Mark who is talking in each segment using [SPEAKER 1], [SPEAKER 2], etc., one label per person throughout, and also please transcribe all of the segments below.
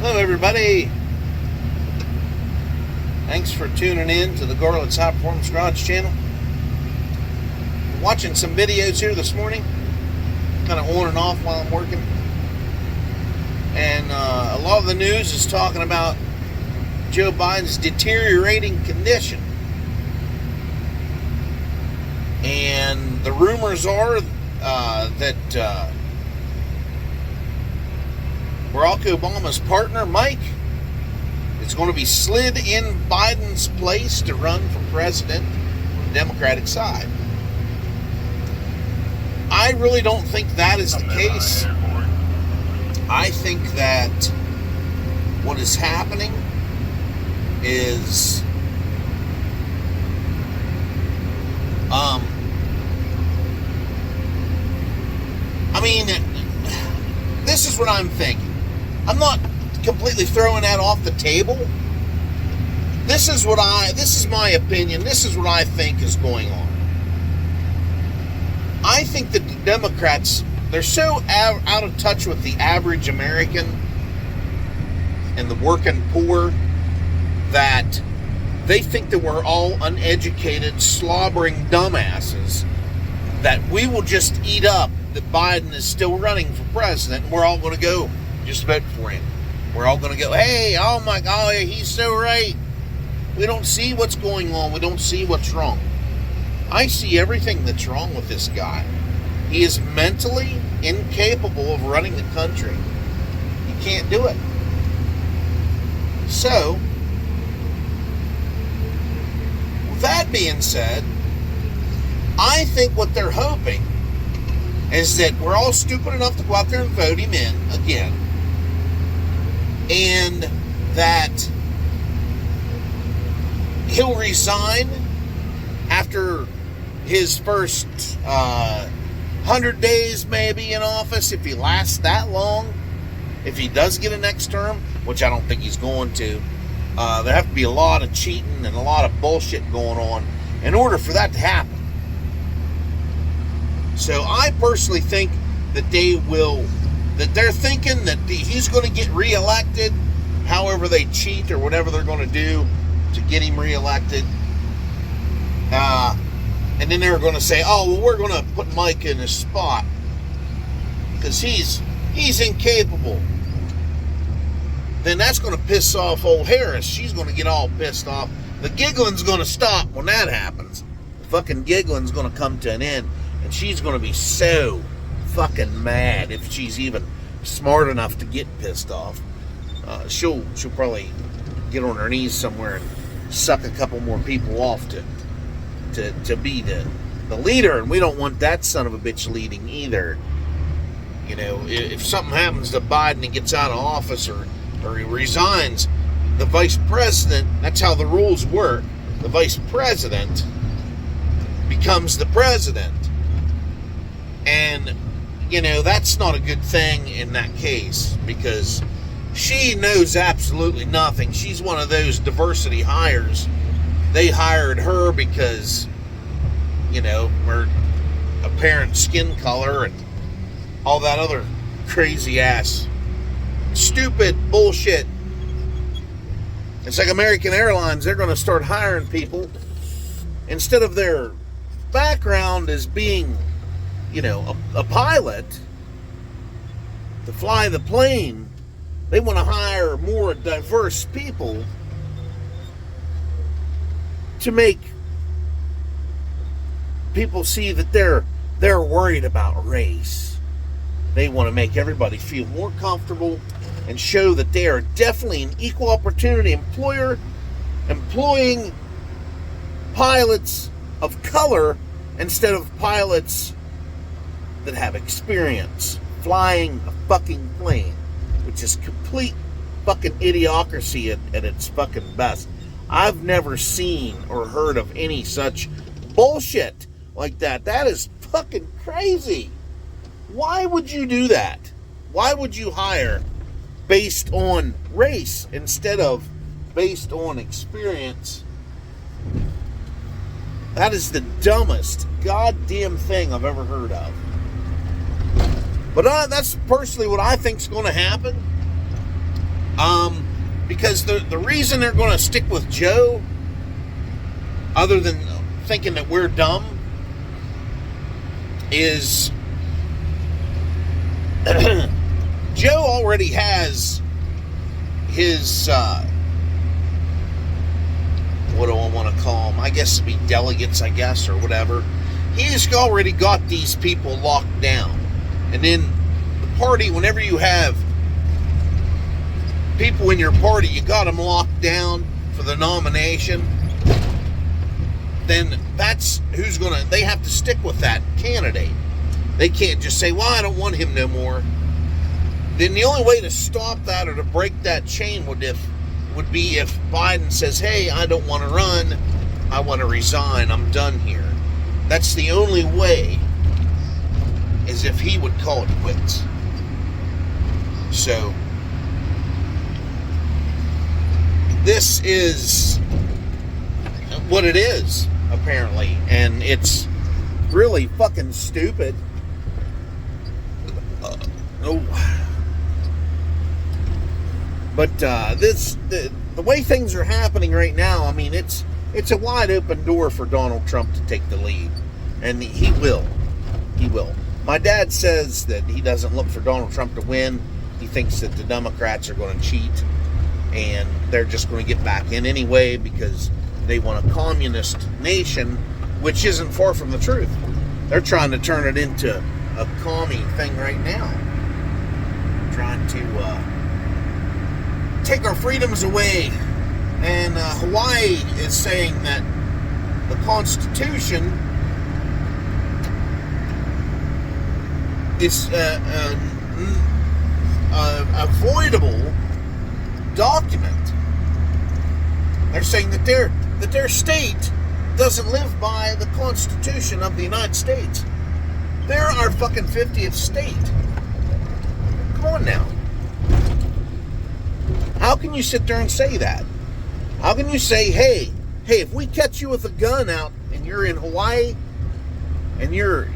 [SPEAKER 1] Hello, everybody. Thanks for tuning in to the Garlet's High Performance Garage channel. Watching some videos here this morning, kind of on and off while I'm working. And a lot of the news is talking about Joe Biden's deteriorating condition. And the rumors are that Barack Obama's partner, Mike, is going to be slid in Biden's place to run for president on the Democratic side. I really don't think that is the case. I think that what is happening is this is what I'm thinking. I'm not completely throwing that off the table. This is my opinion. This is what I think is going on. I think that the Democrats, they're so out of touch with the average American and the working poor that they think that we're all uneducated, slobbering dumbasses, that we will just eat up that Biden is still running for president, and we're all going to go just vote for him. We're all going to go, hey, oh my God, he's so right. We don't see what's going on. We don't see what's wrong. I see everything that's wrong with this guy. He is mentally incapable of running the country. He can't do it. So, with that being said, I think what they're hoping is that we're all stupid enough to go out there and vote him in again. And that he'll resign after his first 100 days maybe in office, if he lasts that long. If he does get a next term, which I don't think he's going to, there have to be a lot of cheating and a lot of bullshit going on in order for that to happen. So I personally think that they're thinking that he's going to get reelected, however they cheat or whatever they're going to do to get him reelected. And then they're going to say, oh, well, we're going to put Mike in his spot because he's incapable. Then that's going to piss off old Harris. She's going to get all pissed off. The giggling's going to stop when that happens. The fucking giggling's going to come to an end. And she's going to be so fucking mad if she's even smart enough to get pissed off. She'll probably get on her knees somewhere and suck a couple more people off to be the leader. And we don't want that son of a bitch leading either. You know, if something happens to Biden and gets out of office or he resigns, the vice president, that's how the rules work. The vice president becomes the president. And, you know, that's not a good thing in that case because she knows absolutely nothing. She's one of those diversity hires. They hired her because, you know, her apparent skin color and all that other crazy ass, stupid bullshit. It's like American Airlines. They're going to start hiring people instead of their background as being, you know, a pilot to fly the plane. They want to hire more diverse people to make people see that they're worried about race. They want to make everybody feel more comfortable and show that they are definitely an equal opportunity employer, employing pilots of color instead of pilots that have experience flying a fucking plane, which is complete fucking idiocracy at its fucking best. I've never seen or heard of any such bullshit like that. That is fucking crazy. Why would you do that? Why would you hire based on race instead of based on experience? That is the dumbest goddamn thing I've ever heard of. But that's personally what I think is going to happen. Because the reason they're going to stick with Joe, other than thinking that we're dumb, is Joe already has his, what do I want to call them? I guess it'd be delegates, I guess, or whatever. He's already got these people locked down. And then the party, whenever you have people in your party, you got them locked down for the nomination, then that's who's gonna, they have to stick with that candidate. They can't just say, well, I don't want him no more. Then the only way to stop that or to break that chain would be if Biden says, hey, I don't want to run, I want to resign, I'm done here. That's the only way, is if he would call it quits. So this is what it is, apparently, and it's really fucking stupid. But the way things are happening right now, I mean, it's a wide open door for Donald Trump to take the lead, and he will. He will. My dad says that he doesn't look for Donald Trump to win. He thinks that the Democrats are going to cheat, and they're just going to get back in anyway because they want a communist nation, which isn't far from the truth. They're trying to turn it into a commie thing right now. Trying to take our freedoms away. And Hawaii is saying that the Constitution is a voidable document. They're saying that their state doesn't live by the Constitution of the United States. They're our fucking 50th state. Come on now. How can you sit there and say that? How can you say, hey, if we catch you with a gun out and you're in Hawaii and you're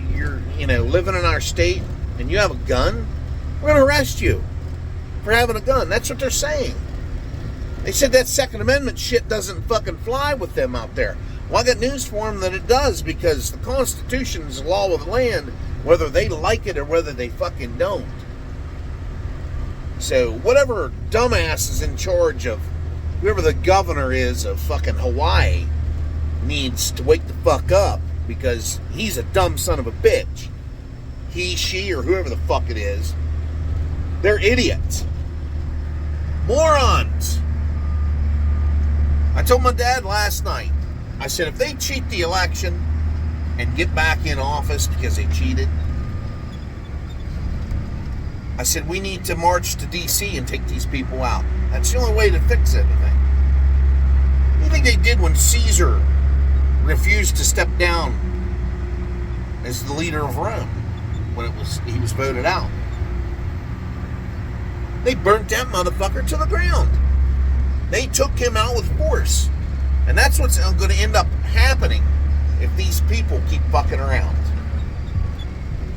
[SPEAKER 1] living in our state and you have a gun, we're going to arrest you for having a gun. That's what they're saying. They said that Second Amendment shit doesn't fucking fly with them out there. Well, I got news for them that it does, because the Constitution is the law of the land, whether they like it or whether they fucking don't. So whatever dumbass is in charge of, whoever the governor is of fucking Hawaii, needs to wake the fuck up, because he's a dumb son of a bitch. He, she, or whoever the fuck it is, they're idiots. Morons. I told my dad last night, I said, if they cheat the election and get back in office because they cheated, I said, we need to march to D.C. and take these people out. That's the only way to fix anything. What do you think they did when Caesar refused to step down as the leader of Rome when he was voted out? They burnt that motherfucker to the ground. They took him out with force. And that's what's going to end up happening if these people keep fucking around.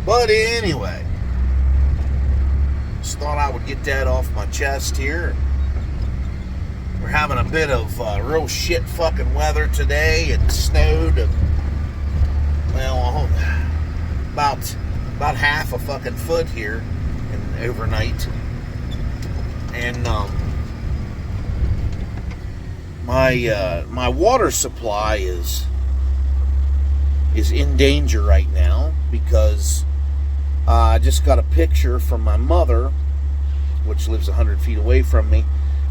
[SPEAKER 1] But anyway, just thought I would get that off my chest here. We're having a bit of real shit fucking weather today. It snowed, about half a fucking foot here overnight. And my water supply is in danger right now, because I just got a picture from my mother, which lives 100 feet away from me,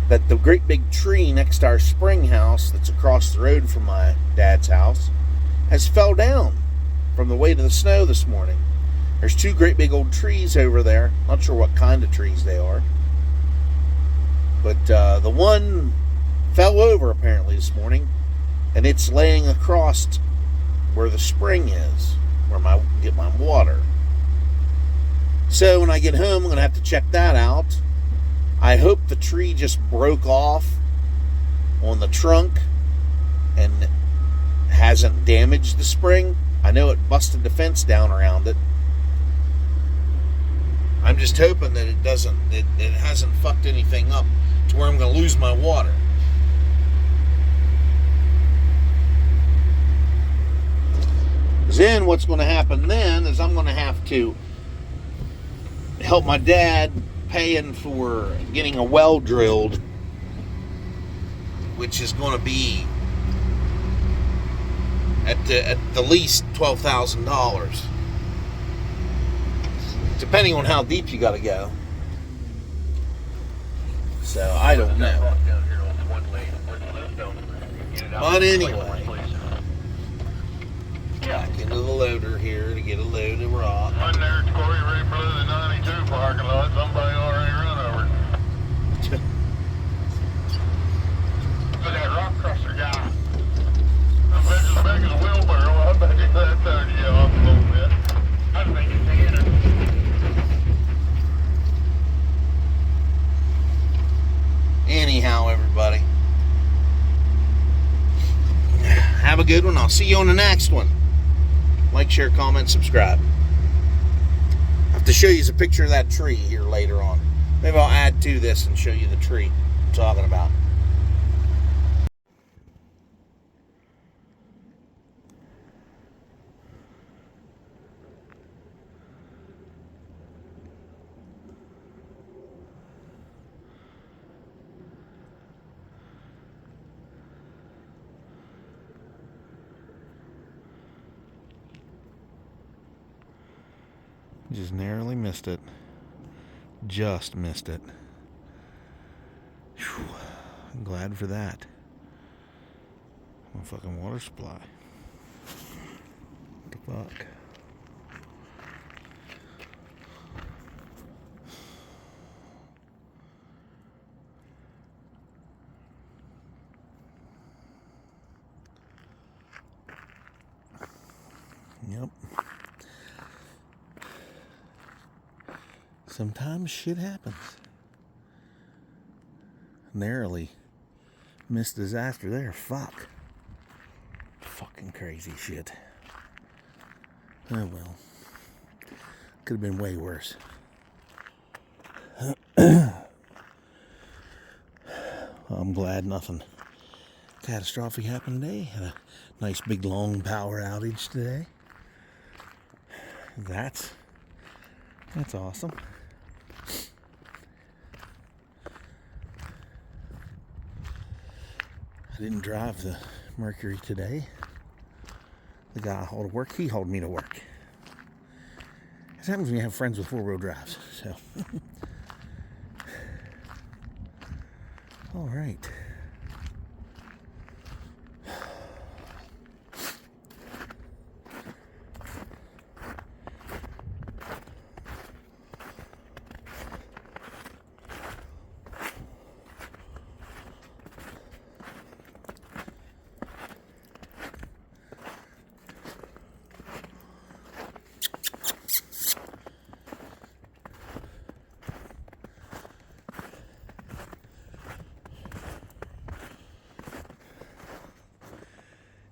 [SPEAKER 1] that the great big tree next to our spring house that's across the road from my dad's house has fell down from the weight of the snow this morning. There's two great big old trees over there. Not sure what kind of trees they are. But the one fell over apparently this morning, and it's laying across where the spring is, where I get my water. So when I get home, I'm going to have to check that out. I hope the tree just broke off on the trunk and hasn't damaged the spring. I know it busted the fence down around it. I'm just hoping that it hasn't fucked anything up. to where I'm going to lose my water. Then what's going to happen then is I'm going to have to help my dad paying for getting a well drilled, which is going to be at the least $12,000, depending on how deep you got to go. So I don't know. But anyway, back into the loader here to get a load of rock.
[SPEAKER 2] One there, Corey Ray blew the 92 parking lot. Somebody already run over. Look at that rock crusher guy. I bet it's as big as a wheelbarrow. I bet you that turned you off a little bit. I think it's the inner.
[SPEAKER 1] Anyhow, everybody, have a good one. I'll see you on the next one. Like, share, comment, subscribe. I have to show you a picture of that tree here later on. Maybe I'll add to this and show you the tree I'm talking about. Just narrowly missed it. Just missed it. Whew. I'm glad for that. My fucking water supply. What the fuck? Yep. Sometimes shit happens. Narrowly missed disaster there. Fuck. Fucking crazy shit. Oh well. Could have been way worse. I'm glad nothing catastrophic happened today. Had a nice big long power outage today. That's awesome. I didn't drive the Mercury today. The guy I hauled to work, he hauled me to work. It happens when you have friends with four-wheel drives, so. All right.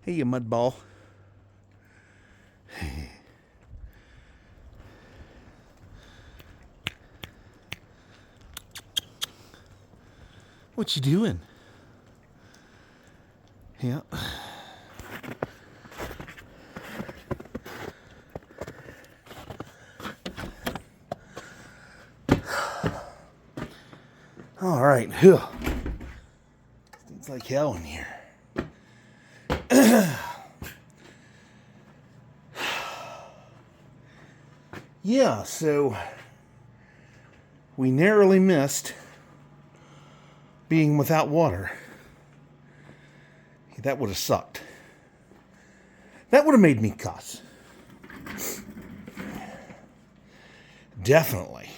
[SPEAKER 1] Hey, you mud ball. What you doing? Yeah. All right. It's like hell in here. Yeah, so we narrowly missed being without water. That would have sucked. That would have made me cuss. Definitely.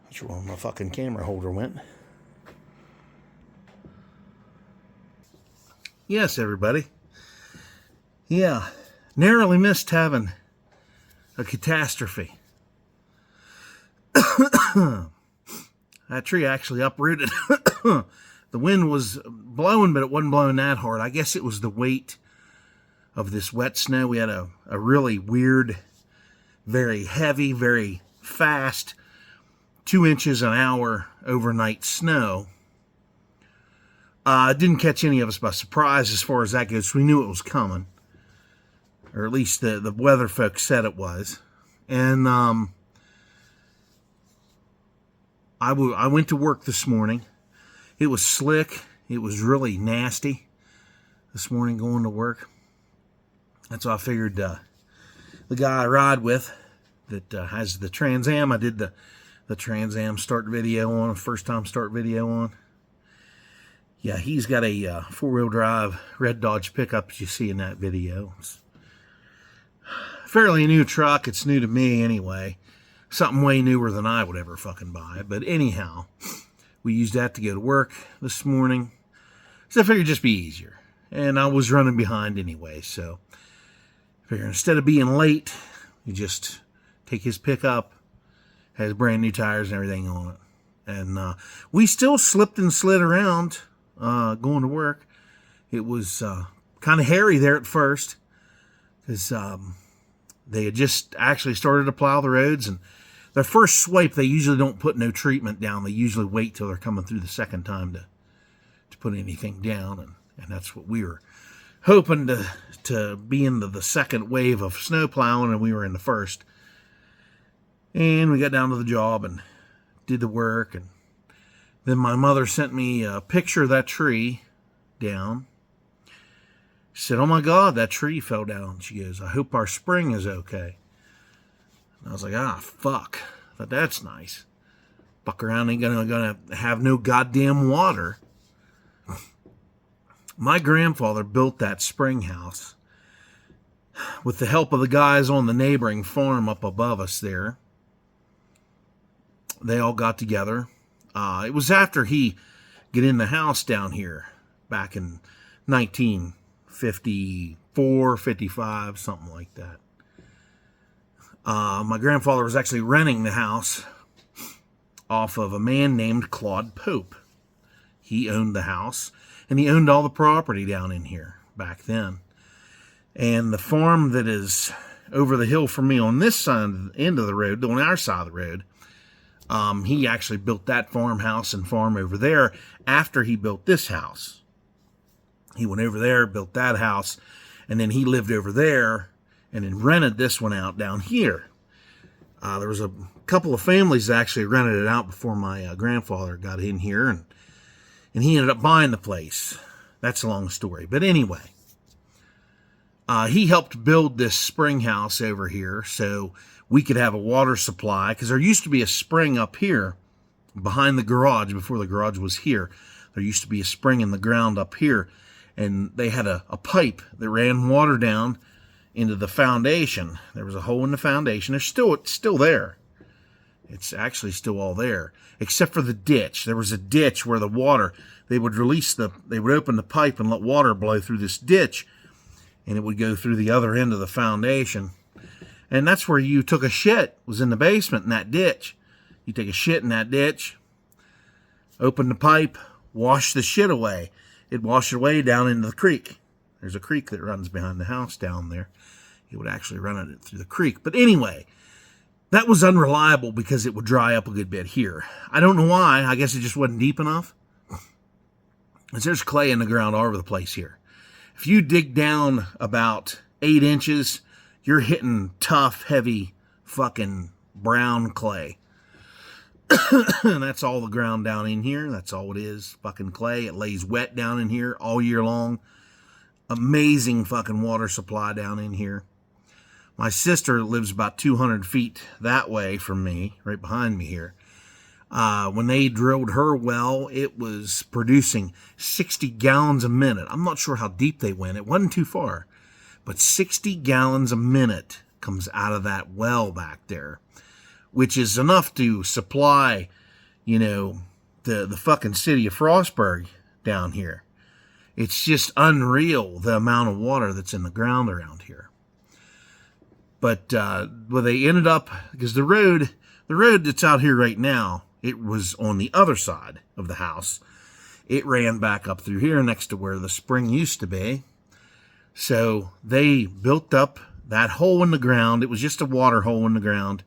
[SPEAKER 1] That's where my fucking camera holder went. Yes, everybody. Yeah, narrowly missed having a catastrophe. That tree actually uprooted. The wind was blowing, but it wasn't blowing that hard. I guess it was the weight of this wet snow. We had a really weird
[SPEAKER 3] very heavy, very fast, 2 inches an hour overnight snow. Didn't catch any of us by surprise as far as that goes. We knew it was coming, or at least the weather folks said it was. And I went to work this morning. It was slick. It was really nasty this morning going to work. That's why I figured the guy I ride with that has the Trans Am, I did the Trans Am start video on, first time start video on. Yeah, he's got a four-wheel drive red Dodge pickup, as you see in that video. It's fairly new truck. It's new to me anyway. Something way newer than I would ever fucking buy. But anyhow, we used that to go to work this morning. So I figured it'd just be easier. And I was running behind anyway, so I figured instead of being late, you just take his pickup, has brand new tires and everything on it. And we still slipped and slid around going to work. It was kind of hairy there at first because they had just actually started to plow the roads, and their first swipe they usually don't put no treatment down. They usually wait till they're coming through the second time to put anything down, and that's what we were hoping to be into the second wave of snow plowing, and we were in the first. And we got down to the job and did the work, and then my mother sent me a picture of that tree down. She said, "Oh my God, that tree fell down." She goes, "I hope our spring is okay." And I was like, fuck. But that's nice. Fuck around, ain't gonna have no goddamn water. My grandfather built that spring house with the help of the guys on the neighboring farm up above us there. They all got together. It was after he got in the house down here back in 1954, 55, something like that. My grandfather was actually renting the house off of a man named Claude Pope. He owned the house, and he owned all the property down in here back then. And the farm that is over the hill from me on this side, end of the road, on our side of the road, he actually built that farmhouse and farm over there after he built this house. He went over there, built that house, and then he lived over there and then rented this one out down here. There was a couple of families that actually rented it out before my grandfather got in here, and he ended up buying the place. That's a long story. But anyway, he helped build this spring house over here so we could have a water supply, because there used to be a spring up here behind the garage. Before the garage was here, there used to be a spring in the ground up here, and they had a pipe that ran water down into the foundation. There was a hole in the foundation. It's still there. It's actually still all there, except for the ditch. There was a ditch where the water, they would open the pipe and let water blow through this ditch, and it would go through the other end of the foundation. And that's where you took a shit, was in the basement in that ditch. You take a shit in that ditch, open the pipe, wash the shit away. It'd wash it away down into the creek. There's a creek that runs behind the house down there. He would actually run it through the creek. But anyway, that was unreliable because it would dry up a good bit here. I don't know why. I guess it just wasn't deep enough. There's clay in the ground all over the place here. If you dig down about 8 inches, you're hitting tough, heavy, fucking brown clay. And that's all the ground down in here. That's all it is, fucking clay. It lays wet down in here all year long. Amazing fucking water supply down in here. My sister lives about 200 feet that way from me, right behind me here. When they drilled her well, it was producing 60 gallons a minute. I'm not sure how deep they went. It wasn't too far. But 60 gallons a minute comes out of that well back there, which is enough to supply, the fucking city of Frostburg down here. It's just unreal, the amount of water that's in the ground around here. But they ended up, because the road that's out here right now, it was on the other side of the house. It ran back up through here next to where the spring used to be. So they built up that hole in the ground, it was just a water hole in the ground.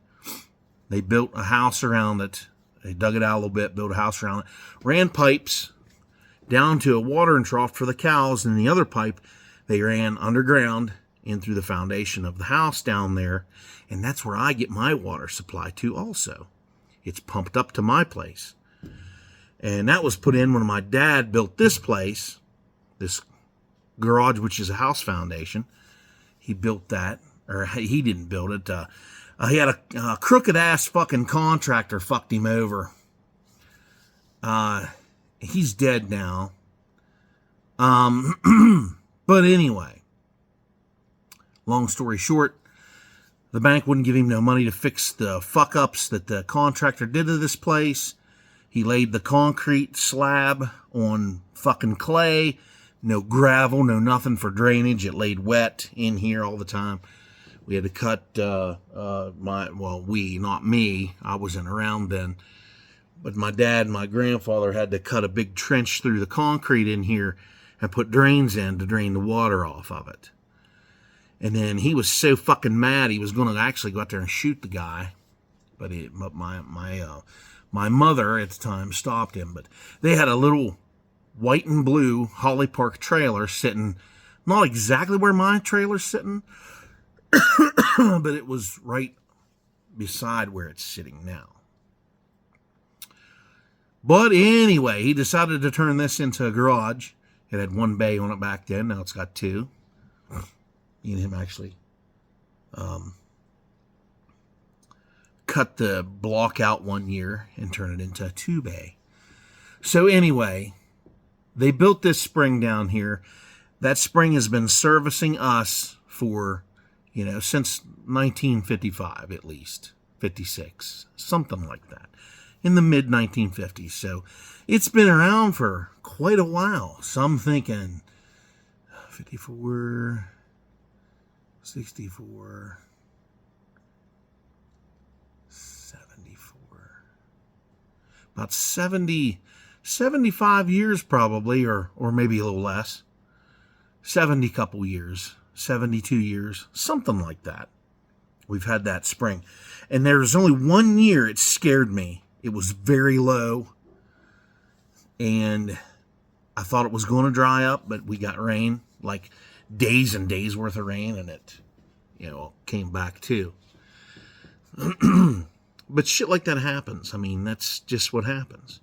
[SPEAKER 3] They built a house around it. They dug it out a little bit, built a house around it, ran pipes down to a watering trough for the cows, and the other pipe they ran underground in through the foundation of the house down there, and that's where I get my water supply to also. It's pumped up to my place. And that was put in when my dad built this place, this garage, which is a house foundation. He built that, or he didn't build it. He had a crooked ass fucking contractor fucked him over. He's dead now. But anyway, long story short, the bank wouldn't give him no money to fix the fuck ups that the contractor did to this place. He laid the concrete slab on fucking clay, no gravel, no nothing for drainage. It laid wet in here all the time. We had to cut not me, I wasn't around then, but my dad and my grandfather had to cut a big trench through the concrete in here and put drains in to drain the water off of it. And then he was so fucking mad he was going to actually go out there and shoot the guy, but my mother at the time stopped him. But they had a little white and blue Holly Park trailer sitting, not exactly where my trailer's sitting, but it was right beside where it's sitting now. But anyway, he decided to turn this into a garage. It had one bay on it back then. Now it's got two. Me and him actually cut the block out one year and turned it into a 2-bay. So anyway, they built this spring down here. That spring has been servicing us for, since 1955 at least, 56, something like that, in the mid 1950s. So it's been around for quite a while. Some thinking 54, 64, 74, about 70, 75 years probably, or maybe a little less, 70 couple years, 72 years, something like that. We've had that spring. And there was only 1 year it scared me. It was very low, and I thought it was going to dry up, but we got rain, like days and days worth of rain, and it, came back too. But shit like that happens. I mean, that's just what happens.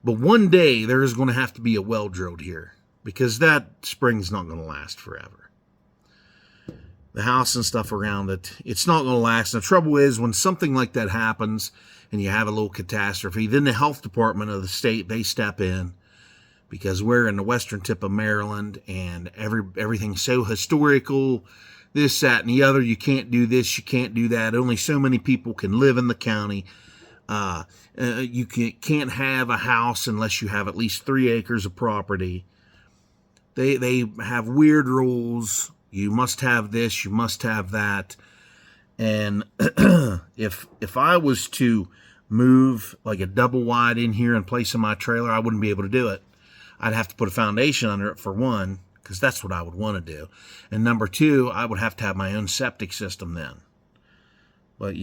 [SPEAKER 3] But one day there is going to have to be a well drilled here, because that spring's not going to last forever. The house and stuff around it, it's not going to last. And the trouble is, when something like that happens and you have a little catastrophe, then the health department of the state, they step in, because we're in the western tip of Maryland, and everything's so historical, this, that, and the other. You can't do this, you can't do that. Only so many people can live in the county. You can't have a house unless you have at least 3 acres of property. They have weird rules. You must have this, you must have that. And if I was to move like a double wide in here and place in my trailer, I wouldn't be able to do it. I'd have to put a foundation under it, for one, because that's what I would want to do. And number 2, I would have to have my own septic system then. But,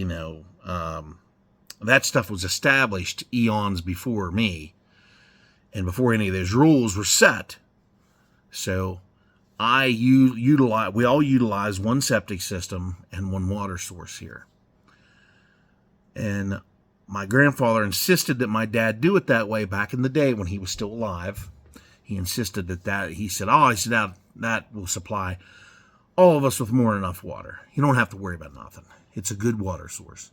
[SPEAKER 3] that stuff was established eons before me, and before any of those rules were set. So we all utilize one septic system and one water source here. And my grandfather insisted that my dad do it that way back in the day when he was still alive. He insisted he said that will supply all of us with more than enough water. You don't have to worry about nothing. It's a good water source.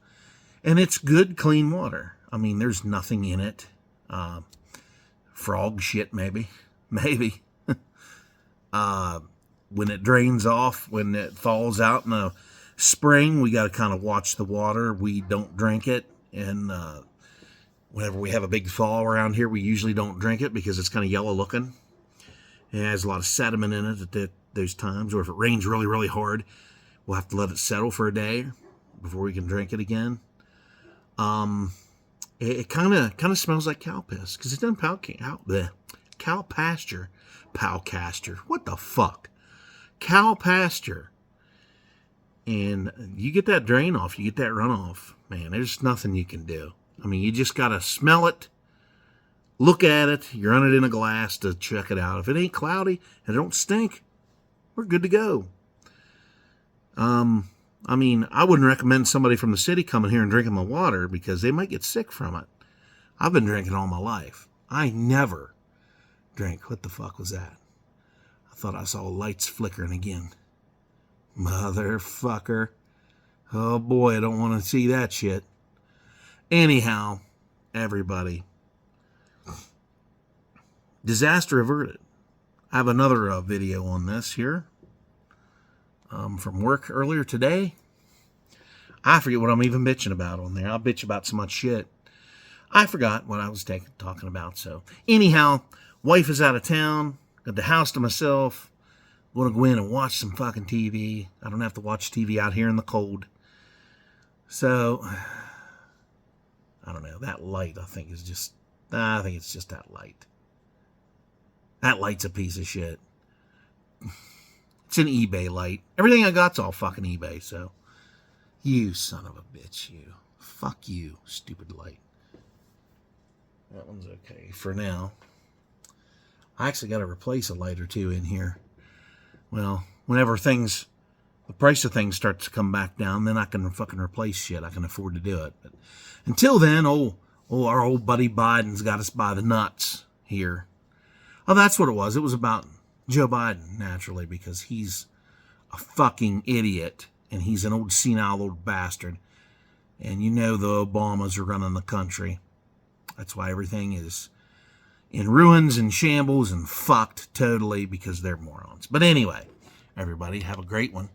[SPEAKER 3] And it's good, clean water. I mean, there's nothing in it. Frog shit, maybe. Maybe. When it drains off, when it falls out in the spring, we got to kind of watch the water. We don't drink it. And whenever we have a big fall around here, we usually don't drink it because it's kind of yellow looking. It has a lot of sediment in it at those times. Or if it rains really, really hard, we'll have to let it settle for a day before we can drink it again. It kind of smells like cow piss, because it's done cow pasture. What the fuck? Cow pasture. And you get that drain off, you get that runoff, man, there's nothing you can do. I mean, you just got to smell it, look at it, you run it in a glass to check it out. If it ain't cloudy and it don't stink, we're good to go. I mean, I wouldn't recommend somebody from the city coming here and drinking the water because they might get sick from it. I've been drinking all my life. I never drank. What the fuck was that? I thought I saw lights flickering again. Motherfucker. Oh boy, I don't want to see that shit. Anyhow, everybody. Disaster averted. I have another video on this here. From work earlier today. I forget what I'm even bitching about on there. I'll bitch about so much shit. I forgot what I was talking about. So anyhow, wife is out of town. Got the house to myself. Want to go in and watch some fucking TV. I don't have to watch TV out here in the cold. So, I don't know. That light, I think it's just that light. That light's a piece of shit. It's an eBay light. Everything I got's all fucking eBay, so. You son of a bitch, you. Fuck you, stupid light. That one's okay for now. I actually got to replace a light or two in here. Well, whenever the price of things starts to come back down, then I can fucking replace shit. I can afford to do it. But until then, our old buddy Biden's got us by the nuts here. Oh, that's what it was. It was about Joe Biden, naturally, because he's a fucking idiot, and he's an old senile old bastard. And you know the Obamas are running the country. That's why everything is in ruins and shambles and fucked totally because they're morons. But anyway, everybody, have a great one.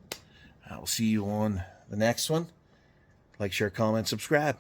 [SPEAKER 3] I'll see you on the next one. Like, share, comment, subscribe.